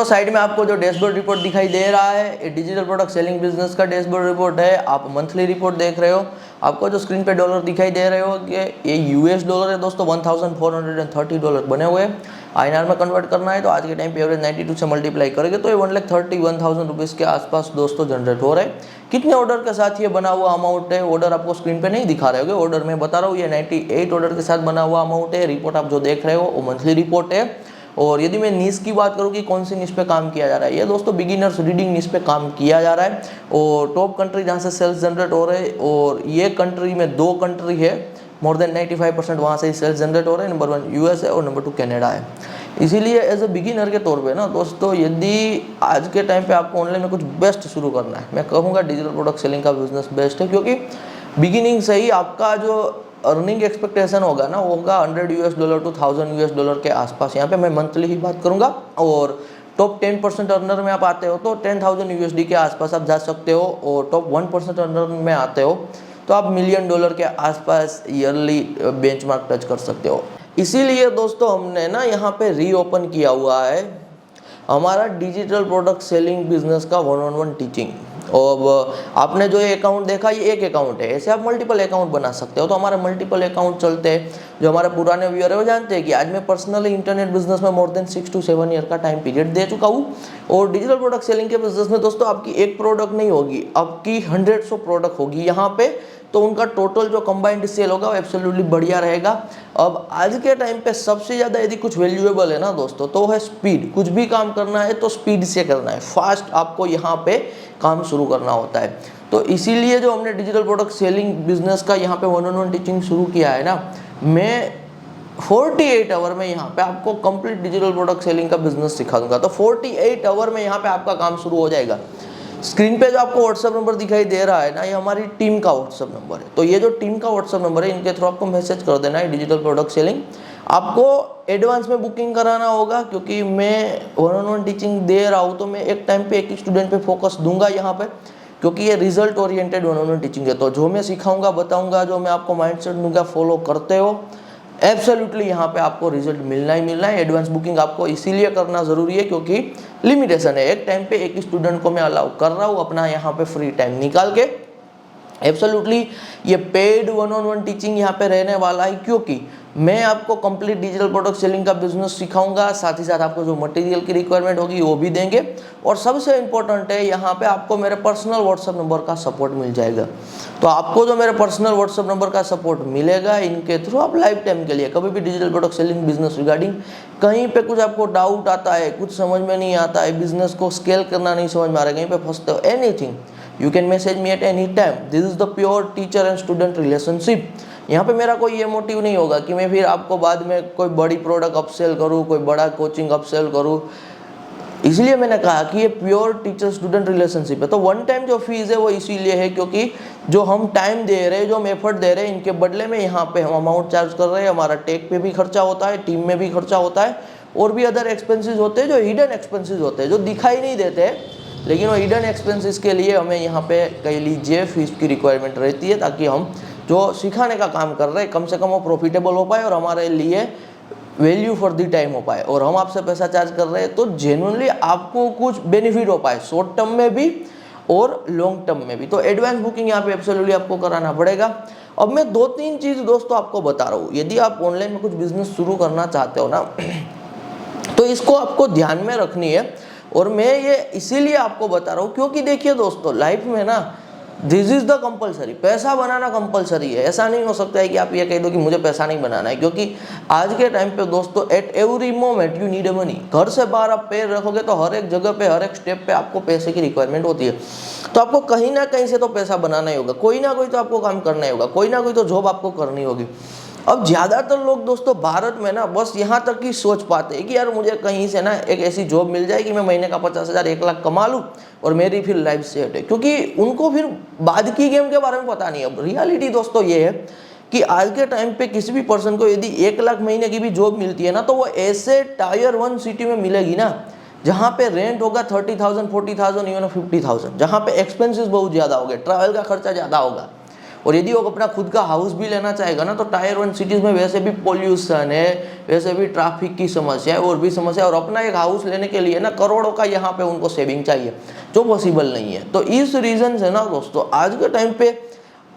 दोस्तों साइड में आपको जो डैशबोर्ड रिपोर्ट दिखाई दे रहा है ये डिजिटल प्रोडक्ट सेलिंग बिजनेस का डैशबोर्ड रिपोर्ट है। आप मंथली रिपोर्ट देख रहे हो, आपको जो स्क्रीन पे डॉलर दिखाई दे रहे हो कि ये यूएस डॉलर है दोस्तों। $1430 बने हुए हैं। आईएनआर में कन्वर्ट करना है तो आज के टाइम पे एवरेज 92 से मल्टीप्लाई करेंगे तो ये 1,31,000 रुपीज़ के आसपास दोस्तों जनरेट हो रहे हैं। कितने ऑर्डर के साथ ये बना हुआ अमाउंट है, ऑर्डर आपको स्क्रीन पे नहीं दिखा रहे होगे, ऑर्डर मैं बता रहा हूँ, ये 98 ऑर्डर के साथ बना हुआ अमाउंट है। रिपोर्ट आप जो देख रहे हो वो मंथली रिपोर्ट है। और यदि मैं नीश की बात करूँ कि कौन सी नीश पे काम किया जा रहा है, ये दोस्तों बिगिनर्स रीडिंग नीश पे काम किया जा रहा है। और टॉप कंट्री जहाँ से सेल्स जनरेट हो रहे हैं, और ये कंट्री में 2 कंट्री है, मोर देन 95% वहाँ से ही सेल्स जनरेट हो रहे हैं। नंबर 1 यूएस है और नंबर 2 कनाडा है। इसीलिए एज ए बिगिनर के तौर पे ना दोस्तों, यदि आज के टाइम पे आपको ऑनलाइन में कुछ बेस्ट शुरू करना है, मैं कहूँगा डिजिटल प्रोडक्ट सेलिंग का बिजनेस बेस्ट है। क्योंकि बिगिनिंग से ही आपका जो अर्निंग एक्सपेक्टेशन होगा ना, वो होगा $100 to $1,000 के आसपास। यहाँ पे मैं मंथली ही बात करूँगा। और टॉप 10% अर्नर में आप आते हो तो $10,000 के आसपास आप जा सकते हो। और टॉप 1% अर्नर में आते हो तो आप $1 मिलियन के आसपास ईयरली बेंचमार्क टच कर सकते हो। इसीलिए दोस्तों हमने ना यहाँ पे रीओपन किया हुआ है हमारा डिजिटल प्रोडक्ट सेलिंग बिजनेस का 1-on-1 टीचिंग। और आपने जो ये अकाउंट देखा, ये एक अकाउंट है, ऐसे आप मल्टीपल अकाउंट बना सकते हो। तो हमारे मल्टीपल अकाउंट चलते हैं। जो हमारे पुराने व्यूअर है वो जानते हैं कि आज मैं पर्सनली इंटरनेट बिजनेस में मोर देन 6 to 7 ईयर का टाइम पीरियड दे चुका हूँ। और डिजिटल प्रोडक्ट सेलिंग के बिजनेस में दोस्तों आपकी एक प्रोडक्ट नहीं होगी, आपकी हंड्रेड्स ऑफ प्रोडक्ट होगी यहाँ पे। तो उनका टोटल जो कंबाइंड सेल होगा वो एब्सोल्युटली बढ़िया रहेगा। अब आज के टाइम पे सबसे ज़्यादा यदि कुछ वैल्यूएबल है ना दोस्तों, तो है स्पीड। कुछ भी काम करना है तो स्पीड से करना है, फास्ट आपको यहाँ पे काम शुरू करना होता है। तो इसीलिए जो हमने डिजिटल प्रोडक्ट सेलिंग बिजनेस का यहाँ पे 1-on-1 टीचिंग शुरू किया है ना, मैं 48 आवर में यहाँ पे आपको कंप्लीट डिजिटल प्रोडक्ट सेलिंग का बिजनेस सिखा दूंगा। तो 48 आवर में यहाँ पे आपका काम शुरू हो जाएगा। स्क्रीन पे जो आपको व्हाट्सएप नंबर दिखाई दे रहा है ना, ये हमारी टीम का व्हाट्सएप नंबर है। तो ये जो टीम का व्हाट्सएप नंबर है, इनके थ्रू आपको मैसेज कर देना है डिजिटल प्रोडक्ट सेलिंग। आपको एडवांस में बुकिंग कराना होगा, क्योंकि मैं 1-on-1 टीचिंग दे रहा हूँ तो मैं एक टाइम पे एक ही स्टूडेंट पे फोकस दूंगा यहाँ पे, क्योंकि ये रिजल्ट ओरिएंटेड 1-on-1 टीचिंग है। तो जो मैं सिखाऊंगा, बताऊंगा, जो मैं आपको माइंडसेट दूंगा, फॉलो करते हो, एब्सोल्युटली यहाँ पे आपको रिजल्ट मिलना ही मिलना है। एडवांस बुकिंग आपको इसीलिए करना ज़रूरी है क्योंकि लिमिटेशन है, एक टाइम पे एक ही स्टूडेंट को मैं अलाउ कर रहा हूँ अपना यहाँ पे फ्री टाइम निकाल के। एब्सोल्युटली ये पेड 1-on-1 टीचिंग यहाँ पे रहने वाला है, क्योंकि मैं आपको कंप्लीट डिजिटल प्रोडक्ट सेलिंग का बिजनेस सिखाऊंगा, साथ ही साथ आपको जो मटेरियल की रिक्वायरमेंट होगी वो भी देंगे। और सबसे इम्पोर्टेंट है, यहाँ पे आपको मेरे पर्सनल व्हाट्सएप नंबर का सपोर्ट मिल जाएगा। तो आपको जो मेरे पर्सनल व्हाट्सएप नंबर का सपोर्ट मिलेगा, इनके थ्रू आप लाइफ टाइम के लिए कभी भी digital product selling business regarding कहीं पे कुछ आपको डाउट आता है, कुछ समझ में नहीं आता है, बिजनेस को स्केल करना नहीं समझ में आ रहा है, कहीं पे फंसते हो, anything you can message me at any time. This is the pure teacher and student relationship. यहाँ पे मेरा कोई ये मोटिव नहीं होगा कि मैं फिर आपको बाद में कोई बड़ी प्रोडक्ट अपसेल करूँ, कोई बड़ा कोचिंग अपसेल करूँ। इसलिए मैंने कहा कि ये प्योर टीचर स्टूडेंट रिलेशनशिप है। तो वन टाइम जो फीस है वो इसीलिए है क्योंकि जो हम टाइम दे रहे हैं, जो हम एफर्ट दे रहे हैं, इनके बदले में यहाँ पे हम अमाउंट चार्ज कर रहे हैं। हमारा टेक पे भी खर्चा होता है, टीम में भी खर्चा होता है, और भी अदर एक्सपेंसेस होते हैं जो हिडन एक्सपेंसेस होते हैं, जो दिखाई नहीं देते, लेकिन वो हिडन एक्सपेंसेस के लिए हमें यहाँ पे कह लीजिए फीस की रिक्वायरमेंट रहती है, ताकि हम जो सिखाने का काम कर रहे हैं कम से कम वो प्रॉफिटेबल हो पाए और हमारे लिए वैल्यू फॉर दी टाइम हो पाए। और हम आपसे पैसा चार्ज कर रहे हैं तो जेन्युइनली आपको कुछ बेनिफिट हो पाए, शॉर्ट टर्म में भी और लॉन्ग टर्म में भी। तो एडवांस बुकिंग यहाँ पे एब्सोल्युटली आपको कराना पड़ेगा। अब मैं 2-3 चीज़ दोस्तों आपको बता रहा हूँ। यदि आप ऑनलाइन में कुछ बिजनेस शुरू करना चाहते हो ना, तो इसको आपको ध्यान में रखनी है। और मैं ये इसीलिए आपको बता रहा हूँ क्योंकि देखिए दोस्तों, लाइफ में ना दिस इज द कंपलसरी, पैसा बनाना कंपलसरी है। ऐसा नहीं हो सकता है कि आप ये कह दो कि मुझे पैसा नहीं बनाना है, क्योंकि आज के टाइम पे दोस्तों at every moment you need money. घर से बाहर आप पैर रखोगे तो हर एक जगह पे, हर एक स्टेप पे आपको पैसे की रिक्वायरमेंट होती है। तो आपको कहीं ना कहीं से तो पैसा बनाना ही होगा, कोई ना कोई तो आपको काम करना ही होगा, कोई ना कोई तो जॉब आपको करनी होगी। अब ज़्यादातर लोग दोस्तों भारत में ना बस यहाँ तक ही सोच पाते हैं कि यार मुझे कहीं से ना एक ऐसी जॉब मिल जाए कि मैं महीने का 50,000 1 लाख कमा लूँ और मेरी फिर लाइफ सेट है, क्योंकि उनको फिर बाद की गेम के बारे में पता नहीं। अब रियलिटी दोस्तों ये है कि आज के टाइम पे किसी भी पर्सन को यदि 1 लाख महीने की भी जॉब मिलती है ना, तो वो ऐसे टायर 1 सिटी में मिलेगी ना जहाँ पे रेंट होगा 30,000 40,000 इवन 50,000, जहाँ पे एक्सपेंसेस बहुत ज़्यादा हो गए, ट्रैवल का खर्चा ज़्यादा होगा, और यदि वो अपना खुद का हाउस भी लेना चाहेगा ना, तो टायर 1 सिटीज़ में वैसे भी पोल्यूशन है, वैसे भी ट्रैफिक की समस्या है और भी समस्या, और अपना एक हाउस लेने के लिए ना करोड़ों का यहाँ पे उनको सेविंग चाहिए, जो पॉसिबल नहीं है। तो इस रीज़न से ना दोस्तों आज के टाइम पे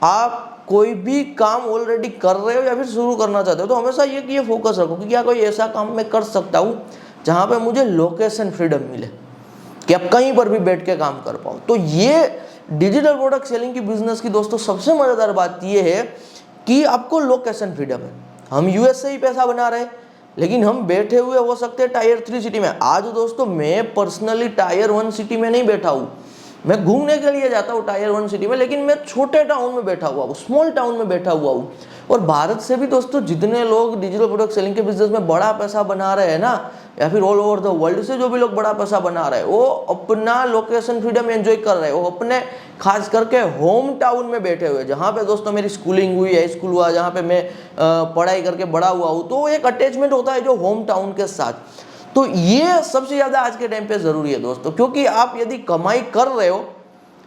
आप कोई भी काम ऑलरेडी कर रहे हो या फिर शुरू करना चाहते हो, तो हमेशा ये फोकस रखो कि क्या कोई ऐसा काम मैं कर सकता हूँ जहाँ पे मुझे लोकेशन फ्रीडम मिले, कि आप कहीं पर भी बैठ के काम कर पाओ। तो ये डिजिटल प्रोडक्ट सेलिंग की बिजनेस की दोस्तों सबसे मजेदार बात ये है कि आपको लोकेशन फ्रीडम है। हम यूएस से ही पैसा बना रहे हैं, लेकिन हम बैठे हुए हो सकते हैं टायर 3 सिटी में। आज दोस्तों मैं पर्सनली टायर 1 सिटी में नहीं बैठा हूँ, मैं घूमने के लिए जाता हूँ टायर 1 सिटी में, लेकिन मैं छोटे टाउन में बैठा हुआ हूँ, स्मॉल टाउन में बैठा हुआ हूँ। और भारत से भी दोस्तों जितने लोग डिजिटल प्रोडक्ट सेलिंग के बिजनेस में बड़ा पैसा बना रहे हैं ना, या फिर ऑल ओवर द वर्ल्ड से जो भी लोग बड़ा पैसा बना रहे हैं, वो अपना लोकेशन फ्रीडम एंजॉय कर रहे हैं। वो अपने खास करके होम टाउन में बैठे हुए, जहाँ पे दोस्तों मेरी स्कूलिंग हुई है, स्कूल हुआ, जहाँ पे मैं पढ़ाई करके बड़ा हुआ हूँ, तो एक अटैचमेंट होता है जो होम टाउन के साथ। तो ये सबसे ज़्यादा आज के टाइम पे ज़रूरी है दोस्तों, क्योंकि आप यदि कमाई कर रहे हो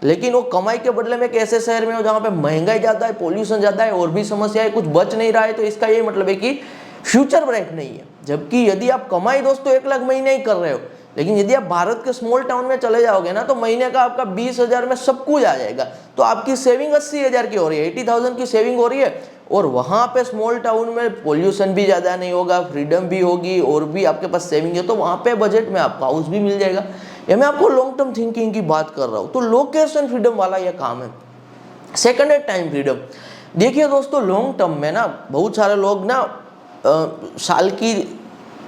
लेकिन वो कमाई के बदले में एक ऐसे शहर में हो जहाँ पे महंगाई ज़्यादा है, पोल्यूशन ज़्यादा है और भी समस्याएं, कुछ बच नहीं रहा है, तो इसका ये मतलब है कि फ्यूचर ब्राइट नहीं है। जबकि यदि आप कमाई दोस्तों 1 लाख महीने ही कर रहे हो, लेकिन यदि आप भारत के स्मॉल टाउन में चले जाओगे ना, तो महीने का आपका 20,000 में सब कुछ आ जाएगा। तो आपकी सेविंग 80,000 की हो रही है, 80,000 की सेविंग हो रही है, और वहाँ पे स्मॉल टाउन में पोल्यूशन भी ज़्यादा नहीं होगा, फ्रीडम भी होगी और भी आपके पास सेविंग है, तो वहाँ पे बजट में आपका हाउस भी मिल जाएगा। ये मैं आपको लॉन्ग टर्म थिंकिंग की बात कर रहा हूँ। तो लोकेशन फ्रीडम वाला ये काम है। सेकंड है टाइम फ्रीडम। देखिए दोस्तों लॉन्ग टर्म में ना बहुत सारे लोग ना साल की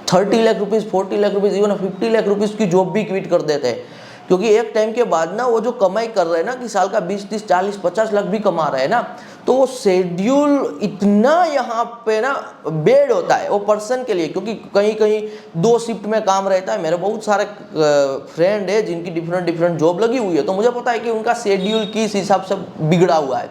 30 lakh rupees, 40 lakh rupees, even 50 lakh rupees की जॉब भी क्विट कर देते हैं, क्योंकि एक टाइम के बाद ना वो जो कमाई कर रहे हैं ना, कि साल का 20, 30, 40, 50 लाख भी कमा रहे हैं ना, तो वो शेड्यूल इतना यहाँ पे ना बेड होता है वो पर्सन के लिए, क्योंकि कहीं कहीं 2 शिफ्ट में काम रहता है। मेरे बहुत सारे फ्रेंड है जिनकी डिफरेंट जॉब लगी हुई है, तो मुझे पता है कि उनका शेड्यूल किस हिसाब से बिगड़ा हुआ है,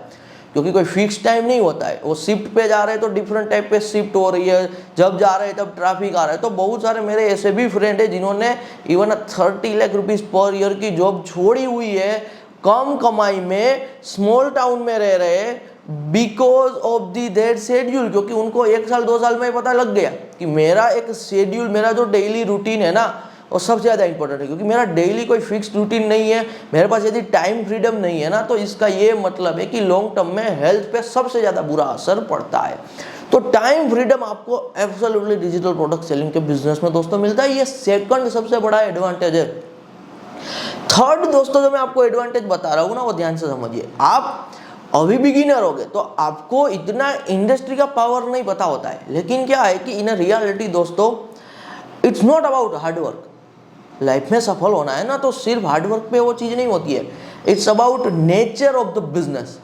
क्योंकि कोई फिक्स टाइम नहीं होता है। वो शिफ्ट पे जा रहे हैं तो डिफरेंट टाइप पे शिफ्ट हो रही है, जब जा रहे हैं तब ट्रैफिक आ रहा है। तो बहुत सारे मेरे ऐसे भी फ्रेंड है जिन्होंने even 30 lakh rupees per year की जॉब छोड़ी हुई है, कम कमाई में स्मॉल टाउन में रह रहे, because of the that schedule. क्योंकि उनको 1 साल 2 साल में पता लग गया कि मेरा एक शेड्यूल, मेरा जो डेली रूटीन है ना, और सबसे ज़्यादा इंपॉर्टेंट है, क्योंकि मेरा डेली कोई फिक्स्ड रूटीन नहीं है, मेरे पास यदि टाइम फ्रीडम नहीं है ना, तो इसका ये मतलब है कि लॉन्ग टर्म में हेल्थ पे सबसे ज़्यादा बुरा असर पड़ता है। तो टाइम फ्रीडम आपको एब्सोल्युटली डिजिटल प्रोडक्ट सेलिंग के बिजनेस में दोस्तों मिलता है। ये सेकंड सबसे बड़ा एडवांटेज है। थर्ड दोस्तों जो मैं आपको एडवांटेज बता रहा हूँ ना, वो ध्यान से समझिए। आप अभी बिगिनर हो गए तो आपको इतना इंडस्ट्री का पावर नहीं पता होता है, लेकिन क्या है कि इन रियलिटी दोस्तों it's not about hard work. Life में सफल होना है ना, तो सिर्फ हार्डवर्क पे वो चीज़ नहीं होती है, it's about nature of the business.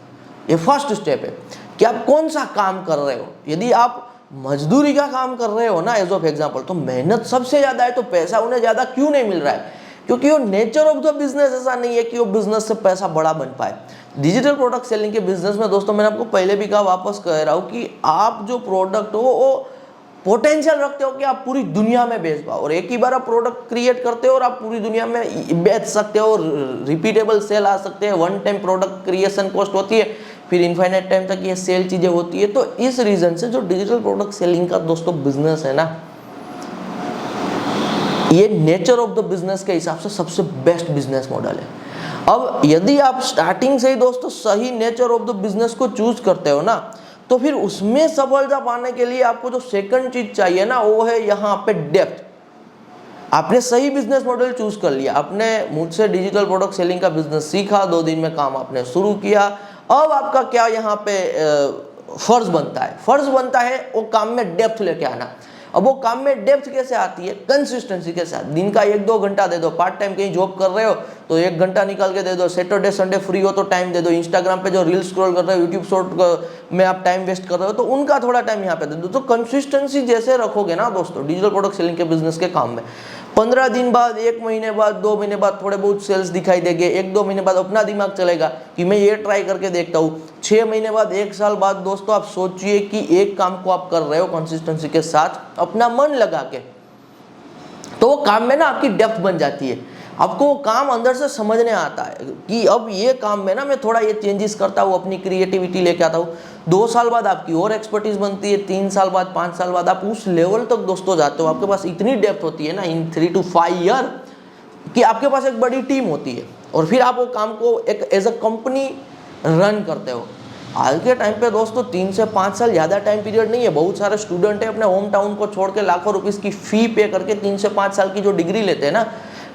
ये फर्स्ट स्टेप है कि आप कौन सा काम कर रहे हो। यदि आप मजदूरी का काम कर रहे हो ना, एज ऑफ एग्जाम्पल, तो मेहनत सबसे ज़्यादा है, तो पैसा उन्हें ज़्यादा क्यों नहीं मिल रहा है? क्योंकि वो नेचर ऑफ द बिजनेस ऐसा नहीं है कि वो बिजनेस से पैसा बड़ा बन पाए। डिजिटल प्रोडक्ट सेलिंग के बिजनेस में दोस्तों मैंने आपको पहले भी कहा, वापस कह रहा हूँ कि आप जो प्रोडक्ट हो वो पोटेंशियल रखते हो कि आप पूरी दुनिया में बेच पाओ, और एक ही बार आप प्रोडक्ट क्रिएट करते हो और आप पूरी दुनिया में बेच सकते हो, रिपीटेबल सेल आ सकते हैं। One time product creation cost होती है, फिर इनफाइनाइट टाइम तक ये सेल चीज़ें होती है। तो इस रीज़न से जो डिजिटल प्रोडक्ट सेलिंग का दोस्तों बिजनेस है ना, ये नेचर ऑफ द बिजनेस के हिसाब से सबसे बेस्ट बिजनेस मॉडल है। अब यदि आप स्टार्टिंग से ही दोस्तों सही नेचर ऑफ द बिजनेस को चूज करते हो ना, तो फिर उसमें सफलता पाने के लिए आपको जो सेकंड चीज चाहिए ना, वो है यहाँ पे डेप्थ। आपने सही बिजनेस मॉडल चूज कर लिया, आपने मुझसे डिजिटल प्रोडक्ट सेलिंग का बिजनेस सीखा, 2 दिन में काम आपने शुरू किया। अब आपका क्या यहाँ पे फर्ज बनता है वो काम में डेप्थ लेके आना। अब वो काम में डेप्थ कैसे आती है? कंसिस्टेंसी के साथ। दिन का 1-2 घंटा दे दो, पार्ट टाइम कहीं जॉब कर रहे हो तो 1 घंटा निकाल के दे दो, सैटरडे संडे फ्री हो तो टाइम दे दो, इंस्टाग्राम पे जो रील स्क्रॉल कर रहे हो, यूट्यूब शॉर्ट में आप टाइम वेस्ट कर रहे हो तो उनका थोड़ा टाइम यहाँ पे दे दो। तो कंसिस्टेंसी जैसे रखोगे ना दोस्तों डिजिटल प्रोडक्ट सेलिंग के बिजनेस के काम में, 15 दिन बाद, 1 महीने बाद, 2 महीने बाद थोड़े बहुत सेल्स दिखाई देंगे, 1-2 महीने बाद अपना दिमाग चलेगा कि मैं ये ट्राई करके देखता हूँ। 6 महीने बाद, 1 साल बाद दोस्तों आप सोचिए कि एक काम को आप कर रहे हो कंसिस्टेंसी के साथ, अपना मन लगा के, तो वो काम में ना आपकी डेप्थ बन जाती है। आपको वो काम अंदर से समझने आता है कि अब ये काम में ना मैं थोड़ा ये चेंजेस करता हूँ, अपनी क्रिएटिविटी लेके आता हूँ। 2 साल बाद आपकी और एक्सपर्टीज बनती है, 3 साल बाद, 5 साल बाद आप उस लेवल तक दोस्तों जाते हो। आपके पास इतनी डेप्थ होती है ना इन 3 to 5 ईयर कि आपके पास एक बड़ी टीम होती है और फिर आप वो काम को एक एज अ कंपनी रन करते हो। आज के टाइम पे दोस्तों 3 से 5 साल ज़्यादा टाइम पीरियड नहीं है। बहुत सारे स्टूडेंट है अपने होम टाउन को छोड़ के लाखों रुपीस की फ़ी पे करके 3 से 5 साल की जो डिग्री लेते हैं ना,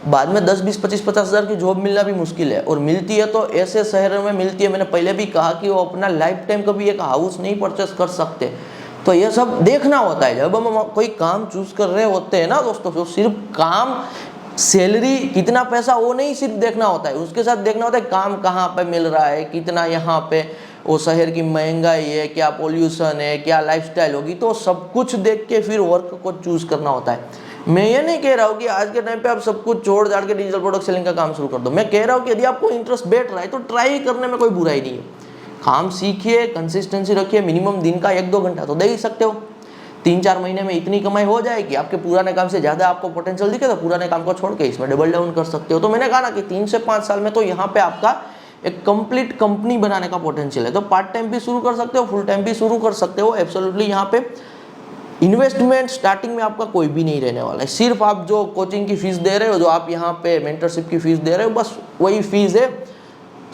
बाद में 10, 20, 25, 50 हज़ार की जॉब मिलना भी मुश्किल है। और मिलती है तो ऐसे शहरों में मिलती है, मैंने पहले भी कहा कि वो अपना लाइफ टाइम कभी एक हाउस नहीं परचेस कर सकते। तो ये सब देखना होता है जब हम कोई काम चूज कर रहे होते हैं ना दोस्तों। तो सिर्फ काम, सैलरी, कितना पैसा, वो नहीं सिर्फ देखना होता है, उसके साथ देखना होता है काम कहाँ पे मिल रहा है, कितना यहाँ पे वो शहर की महंगाई है, क्या पोल्यूशन है, क्या लाइफस्टाइल होगी। तो सब कुछ देख के फिर वर्क को चूज करना होता है। मैं ये नहीं कह रहा हूँ कि आज के टाइम पे आप सब कुछ छोड़ छाड़ के डिजिटल प्रोडक्ट सेलिंग का काम शुरू कर दो। मैं कह रहा हूँ कि यदि आपको इंटरेस्ट बैठ रहा है तो ट्राई करने में कोई बुराई नहीं है। काम सीखिए, कंसिस्टेंसी रखिए, मिनिमम दिन का 1-2 घंटा तो दे ही सकते हो। 3-4 महीने में इतनी कमाई हो जाएगी, आपके पुराने काम से ज़्यादा आपको पोटेंशियल दिखे तो पुराने काम को छोड़ के इसमें डबल डाउन कर सकते हो। तो मैंने कहा ना कि 3 से 5 साल में तो यहाँ पे आपका एक कंप्लीट कंपनी बनाने का पोटेंशियल है। तो पार्ट टाइम भी शुरू कर सकते हो, फुल टाइम भी शुरू कर सकते हो। एब्सोल्युटली यहाँ पे इन्वेस्टमेंट स्टार्टिंग में आपका कोई भी नहीं रहने वाला है। सिर्फ आप जो कोचिंग की फीस दे रहे हो, जो आप यहाँ पे मेंटरशिप की फीस दे रहे हो, बस वही फीस है।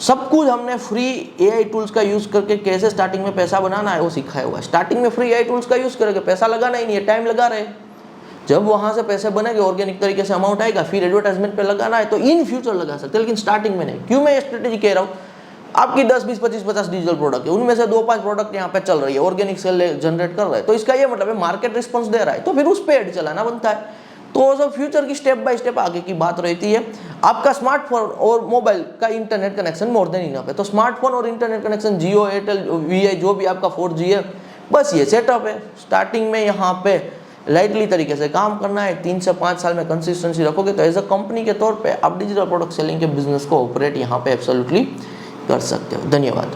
सब कुछ हमने फ्री एआई टूल्स का यूज़ करके कैसे स्टार्टिंग में पैसा बनाना है वो सिखाया हुआ है। स्टार्टिंग में फ्री एआई टूल्स का यूज़ करके पैसा लगाना ही नहीं है, टाइम लगा रहे। जब वहाँ से पैसे बनेंगे, ऑर्गेनिक तरीके से अमाउंट आएगा, फिर एडवर्टाइजमेंट पे लगाना है तो इन फ्यूचर लगा सकते हैं, लेकिन स्टार्टिंग में नहीं। क्यों मैं ये स्ट्रेटेजी कह रहा हूँ? आपकी 10, 20, 25, 50 डिजिटल प्रोडक्ट है, उनमें से 2-5 प्रोडक्ट यहाँ पे चल रही है, ऑर्गेनिक सेल जनरेट कर रहा है, तो इसका ये मतलब है मार्केट रिस्पॉन्स दे रहा है, तो फिर उस पे एड चलाना बनता है। तो सब फ्यूचर की स्टेप बाय स्टेप आगे की बात रहती है। आपका स्मार्टफोन और मोबाइल का internet connection more than enough है। तो स्मार्टफोन और इंटरनेट कनेक्शन जियो, एयरटेल, वीआई, जो भी आपका 4G है, बस ये सेटअप है। स्टार्टिंग में यहाँ पे लाइटली तरीके से काम करना है। 3 से 5 साल में कंसिस्टेंसी रखोगे तो एज अ कंपनी के तौर पे आप डिजिटल प्रोडक्ट सेलिंग के बिजनेस को ऑपरेट यहाँ पे एब्सोल्युटली कर सकते हो। धन्यवाद।